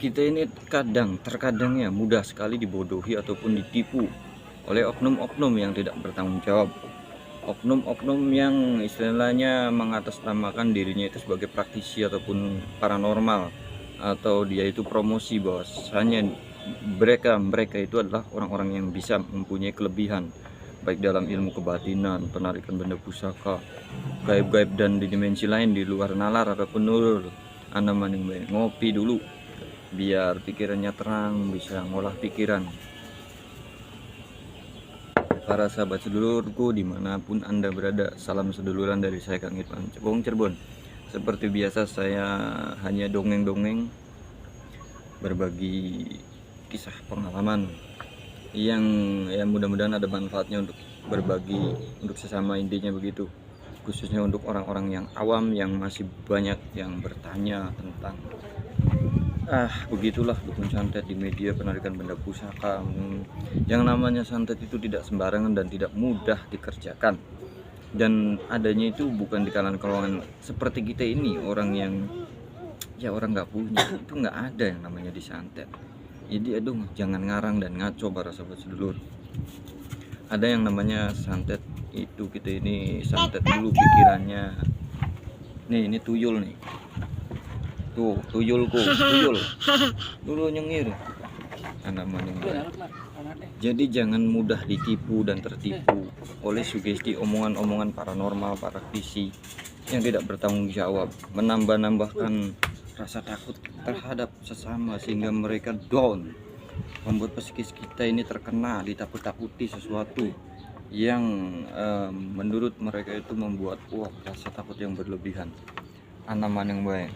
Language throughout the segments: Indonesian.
Kita ini terkadang ya mudah sekali dibodohi ataupun ditipu oleh oknum-oknum yang tidak bertanggung jawab. Oknum-oknum yang istilahnya mengatasnamakan dirinya itu sebagai praktisi ataupun paranormal, atau dia itu promosi bahwasanya mereka itu adalah orang-orang yang bisa mempunyai kelebihan baik dalam ilmu kebatinan, penarikan benda pusaka, gaib-gaib dan di dimensi lain di luar nalar ataupun nurul. Anda mending ngopi dulu biar pikirannya terang, bisa ngolah pikiran. Para sahabat sedulurku dimanapun Anda berada, salam seduluran dari saya Kang Irfan Cebong Cirebon. Seperti biasa saya hanya dongeng-dongeng, berbagi kisah pengalaman yang mudah-mudahan ada manfaatnya untuk berbagi untuk sesama, intinya begitu. Khususnya untuk orang-orang yang awam yang masih banyak yang bertanya tentang begitulah dukun santet di media penarikan benda pusaka. Yang namanya santet itu tidak sembarangan dan tidak mudah dikerjakan, dan adanya itu bukan di kalangan seperti kita ini, orang yang orang nggak punya, itu nggak ada yang namanya disantet. Jadi jangan ngarang dan ngaco para sahabat sedulur. Ada yang namanya santet itu, kita ini santet dulu pikirannya. Nih, ini tuyul nih. Tuh, tuyul dulu nyengir. Jadi jangan mudah ditipu dan tertipu oleh sugesti omongan-omongan paranormal, praktisi yang tidak bertanggung jawab, menambah-nambahkan rasa takut terhadap sesama sehingga mereka down, membuat psikis kita ini terkena ditakut-takuti sesuatu yang menurut mereka itu membuat rasa takut yang berlebihan. Anaman yang baik.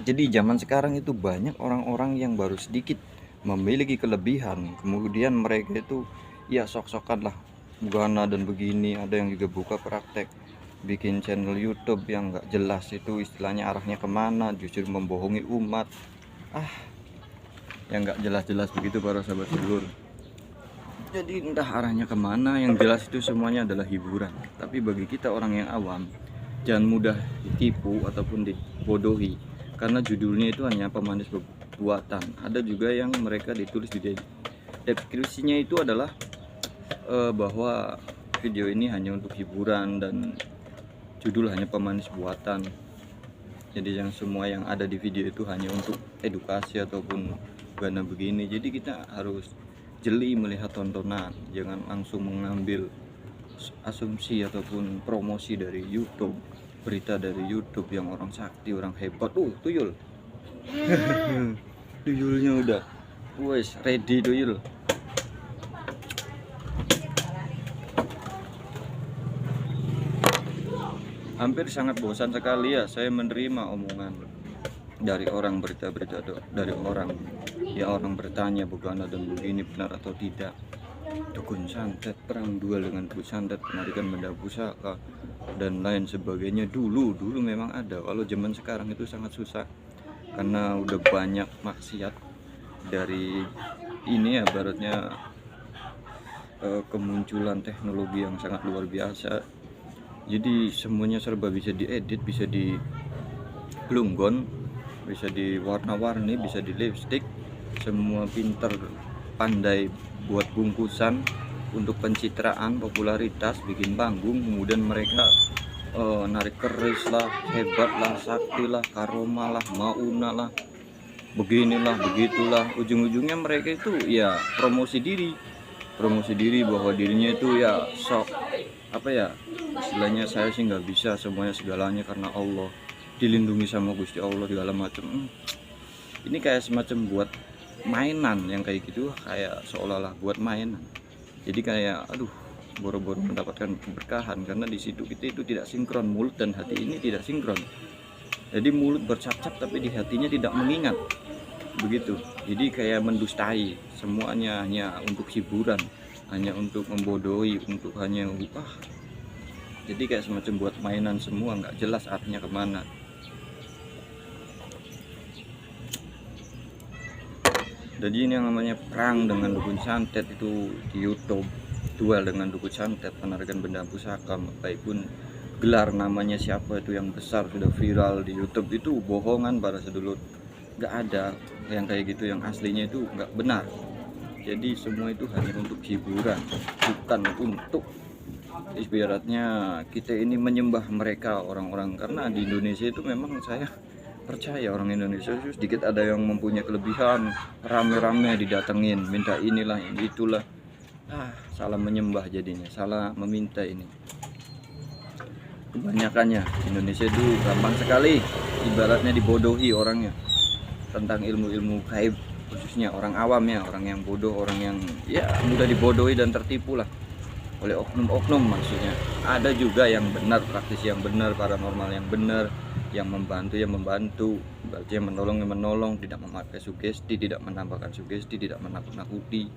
Jadi zaman sekarang itu banyak orang-orang yang baru sedikit memiliki kelebihan, kemudian mereka itu sok-sokan lah bugana dan begini. Ada yang juga buka praktek bikin channel YouTube yang nggak jelas itu istilahnya arahnya kemana, justru membohongi umat, yang nggak jelas-jelas begitu para sahabat sedulur. Jadi entah arahnya kemana, yang jelas itu semuanya adalah hiburan. Tapi bagi kita orang yang awam, jangan mudah ditipu ataupun dibodohi, karena judulnya itu hanya pemanis buatan. Ada juga yang mereka ditulis di deskripsinya itu adalah bahwa video ini hanya untuk hiburan dan judul hanya pemanis buatan. Jadi yang semua yang ada di video itu hanya untuk edukasi ataupun karena begini. Jadi kita harus jeli melihat tontonan, jangan langsung mengambil asumsi ataupun promosi dari YouTube, berita dari YouTube yang orang sakti, orang hebat. Tuyul tuyulnya udah wes ready. Tuyul hampir sangat bosan sekali ya saya menerima omongan dari orang, berita-berita dari orang bertanya bagaimana dan begini benar atau tidak, dukun santet, perang duel dengan dukun santet, penarikan benda pusaka dan lain sebagainya. Dulu memang ada, kalau zaman sekarang itu sangat susah karena udah banyak maksiat dari ini ya, baratnya kemunculan teknologi yang sangat luar biasa. Jadi semuanya serba bisa diedit, bisa di glunggon, bisa diwarna-warni, bisa di lipstick, semua pinter pandai buat bungkusan untuk pencitraan, popularitas, bikin panggung, kemudian mereka narik keris lah, hebat lah, sakti lah, karoma lah, mauna lah, beginilah begitulah. Ujung-ujungnya mereka itu ya promosi diri bahwa dirinya itu ya sok istilahnya, saya sih nggak bisa, semuanya segalanya karena Allah, dilindungi sama Gusti Allah segala macam. Ini kayak semacam buat mainan yang kayak gitu, kayak seolah-olah buat mainan. Jadi kayak boro-boro mendapatkan keberkahan, karena di situ kita itu tidak sinkron, mulut dan hati ini tidak sinkron. Jadi mulut bercap-cap tapi di hatinya tidak mengingat, begitu. Jadi kayak mendustai, semuanya hanya untuk hiburan, hanya untuk membodohi, untuk hanya jadi kayak semacam buat mainan semua, nggak jelas artinya kemana. Jadi ini yang namanya perang dengan dukun santet itu di YouTube, duel dengan dukun santet, penarikan benda pusaka, baikpun gelar namanya siapa itu yang besar sudah viral di YouTube, itu bohongan para sedulur. Nggak ada yang kayak gitu, yang aslinya itu nggak benar. Jadi semua itu hanya untuk hiburan, bukan untuk ibaratnya kita ini menyembah mereka orang-orang. Karena di Indonesia itu memang saya percaya orang Indonesia itu sedikit ada yang mempunyai kelebihan, rame-rame didatengin, minta inilah itulah. Salah menyembah jadinya, salah meminta. Ini kebanyakannya Indonesia itu gampang sekali ibaratnya dibodohi orangnya tentang ilmu-ilmu gaib, khususnya orang awam ya, orang yang bodoh, orang yang ya mudah dibodohi dan tertipu lah oleh oknum-oknum. Maksudnya ada juga yang benar, praktisi yang benar, paranormal yang benar, yang membantu, berarti yang menolong, tidak memakai sugesti, tidak menambahkan sugesti, tidak menakut-nakuti.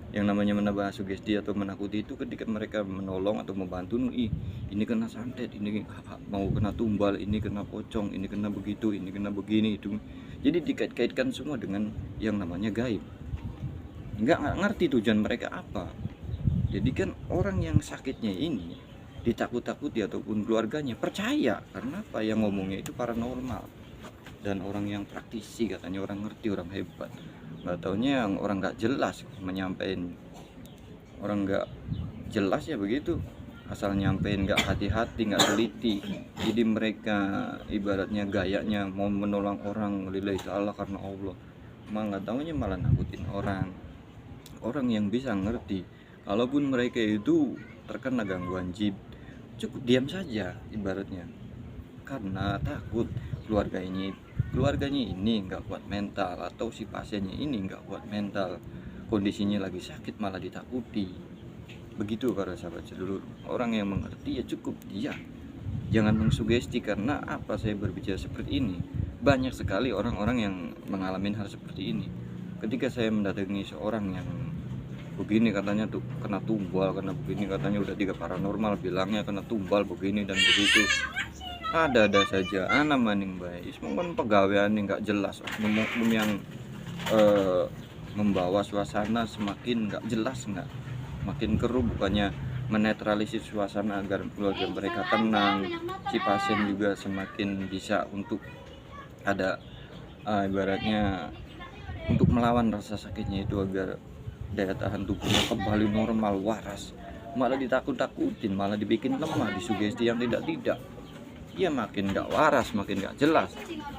Yang namanya menambah sugesti atau menakuti itu ketika mereka menolong atau membantu, ini kena santet, ini mau kena tumbal, ini kena pocong, ini kena begitu, ini kena begini itu. Jadi dikait-kaitkan semua dengan yang namanya gaib. Nggak ngerti tujuan mereka apa. Jadi kan orang yang sakitnya ini ditakut-takuti ataupun keluarganya percaya karena apa yang ngomongnya itu paranormal dan orang yang praktisi, katanya orang ngerti, orang hebat. Nggak taunya yang orang nggak jelas menyampaikan, orang nggak jelas ya begitu, asal nyampein nggak hati-hati, nggak teliti. Jadi mereka ibaratnya gayanya mau menolong orang lillahi ta'ala karena Allah, malah nggak taunya malah nakutin orang yang bisa ngerti. Kalaupun mereka itu terkena gangguan jin, cukup diam saja ibaratnya, karena takut keluarganya ini nggak kuat mental, atau si pasiennya ini nggak kuat mental, kondisinya lagi sakit malah ditakuti. Begitu para sahabat sedulur, orang yang mengerti ya cukup dia, jangan mengsugesti. Karena apa saya berbicara seperti ini, banyak sekali orang-orang yang mengalami hal seperti ini. Ketika saya mendatangi seorang yang begini, katanya tuh kena tumbal, kena begini, katanya udah 3 paranormal, bilangnya kena tumbal begini dan begitu, ada saja anak maning baik, mungkin pegawaian nggak jelas, oknum yang membawa suasana semakin nggak jelas, nggak makin keruh, bukannya menetralisir suasana agar keluarga mereka tenang, si pasien juga semakin bisa untuk ada ibaratnya untuk melawan rasa sakitnya itu agar daya tahan tubuhnya kembali normal, waras. Malah ditakut-takutin, malah dibikin lemah, disugesti yang tidak. Ya makin gak waras, makin gak jelas,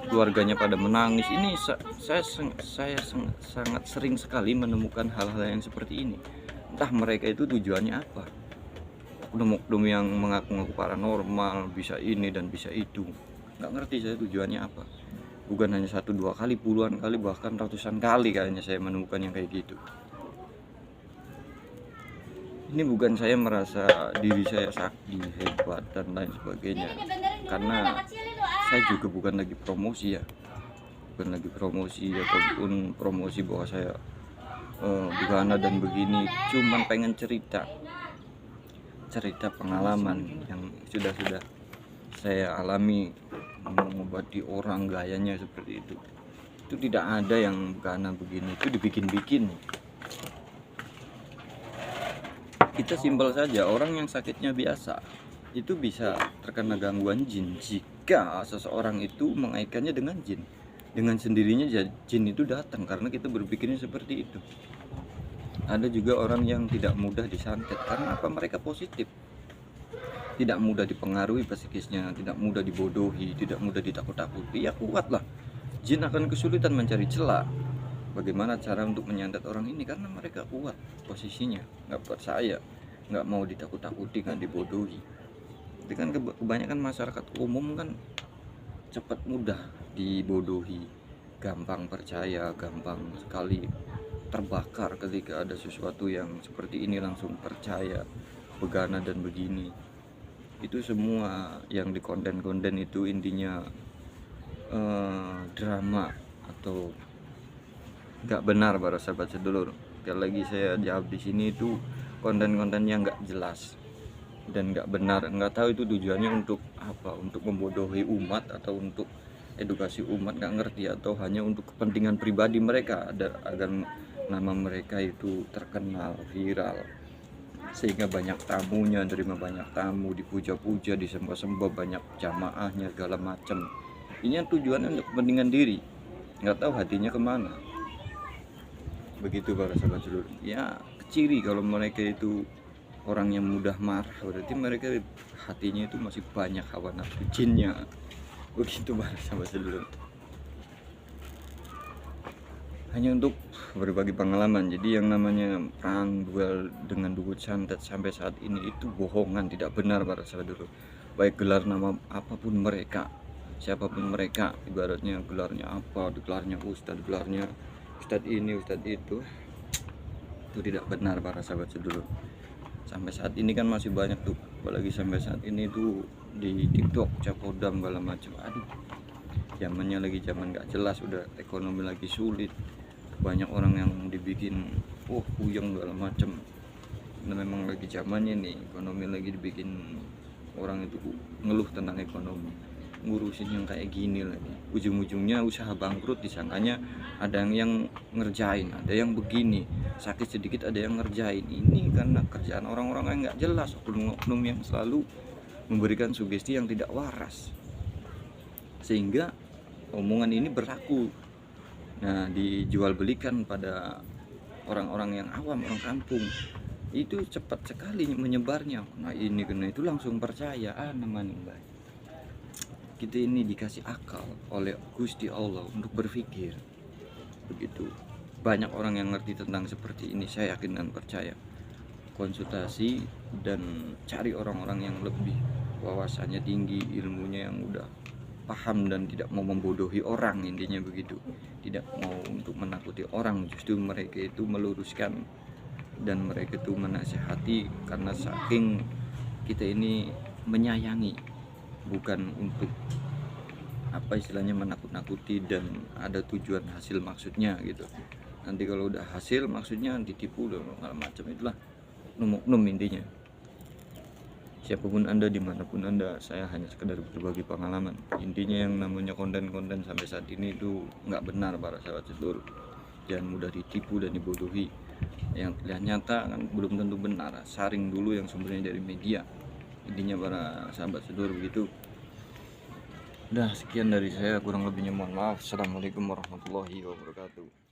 keluarganya pada menangis. Ini saya sangat sering sekali menemukan hal-hal yang seperti ini. Entah mereka itu tujuannya apa, oknum-oknum yang mengaku-ngaku paranormal, bisa ini dan bisa itu, nggak ngerti saya tujuannya apa. Bukan hanya 1-2 kali, puluhan kali, bahkan ratusan kali kayaknya saya menemukan yang kayak gitu. Ini bukan saya merasa diri saya sakti, hebat dan lain sebagainya, karena saya juga bukan lagi promosi ya, bukan lagi promosi ataupun promosi bahwa saya begana dan begini. Cuman pengen cerita pengalaman yang sudah saya alami, mengobati orang gayanya seperti itu tidak ada yang begana begini, itu dibikin-bikin. Kita simpel saja, orang yang sakitnya biasa itu bisa terkena gangguan jin jika seseorang itu mengaitkannya dengan jin. Dengan sendirinya jin itu datang karena kita berpikirnya seperti itu. Ada juga orang yang tidak mudah disantet karena apa? Mereka positif, tidak mudah dipengaruhi psikisnya, tidak mudah dibodohi, tidak mudah ditakut-takuti. Ya kuatlah, jin akan kesulitan mencari celah bagaimana cara untuk menyantet orang ini karena mereka kuat posisinya, nggak percaya, nggak mau ditakut-takuti, nggak dibodohi. Jadi kan kebanyakan masyarakat umum kan cepat mudah dibodohi, gampang percaya, gampang sekali terbakar ketika ada sesuatu yang seperti ini, langsung percaya, begana dan begini. Itu semua yang di konten-konten itu intinya drama atau nggak benar para sahabat sedulur. Sekali lagi saya jawab di sini, itu konten-konten yang nggak jelas dan nggak benar. Nggak tahu itu tujuannya untuk apa, untuk membodohi umat atau untuk edukasi umat, nggak ngerti, atau hanya untuk kepentingan pribadi mereka agar nama mereka itu terkenal, viral, sehingga banyak tamunya, nerima banyak tamu, dipuja-puja, disembah-sembah, banyak jamaahnya segala macam. Ini tujuannya untuk kepentingan diri. nggak tahu hatinya kemana. Begitu para sahabat seluruh. Ya ciri kalau mereka itu orang yang mudah marah, berarti mereka hatinya itu masih banyak hawa nafsu jinnya. Begitu para sahabat seluruh. Hanya untuk berbagi pengalaman. Jadi yang namanya perang duel dengan dukun santet sampai saat ini itu bohongan, tidak benar para sahabat dulu. Baik gelar nama apapun mereka, siapapun mereka, ibaratnya gelarnya apa, gelarnya ustadz, gelarnya ustadz ini, ustadz itu tidak benar para sahabat sedulur. Sampai saat ini kan masih banyak tuh, apalagi sampai saat ini tuh di TikTok cakodam segala macam. Aduh, zamannya lagi zaman gak jelas, udah ekonomi lagi sulit, banyak orang yang dibikin puyeng segala macam. Nah, memang lagi zamannya nih, ekonomi lagi dibikin orang itu ngeluh tentang ekonomi, ngurusin yang kayak gini lagi, ujung-ujungnya usaha bangkrut, disangkanya ada yang ngerjain, ada yang begini, sakit sedikit ada yang ngerjain. Ini karena kerjaan orang-orang yang nggak jelas, oknum-oknum yang selalu memberikan sugesti yang tidak waras, sehingga omongan ini berlaku. Nah, dijual belikan pada orang-orang yang awam, orang kampung, itu cepat sekali menyebarnya. Nah ini karena itu langsung percaya, namanya baik. Kita ini dikasih akal oleh Gusti Allah untuk berpikir. Begitu banyak orang yang ngerti tentang seperti ini, saya yakin dan percaya. Konsultasi dan cari orang-orang yang lebih wawasannya tinggi, ilmunya yang udah paham dan tidak mau membodohi orang, intinya begitu. Tidak mau untuk menakuti orang, justru mereka itu meluruskan dan mereka itu menasihati karena saking kita ini menyayangi, bukan untuk apa istilahnya menakut-nakuti dan ada tujuan hasil maksudnya gitu. Nanti kalau udah hasil maksudnya ditipu dan segala macam, itulah oknum intinya. Siapapun anda, dimanapun anda, saya hanya sekedar berbagi pengalaman. Intinya yang namanya konten-konten sampai saat ini itu nggak benar para sahabat sedulur. Jangan mudah ditipu dan dibodohi. Yang terlihat nyata kan belum tentu benar. Saring dulu yang sumbernya dari media. Intinya para sahabat sedulur begitu. Udah sekian dari saya, kurang lebihnya mohon maaf. Assalamualaikum warahmatullahi wabarakatuh.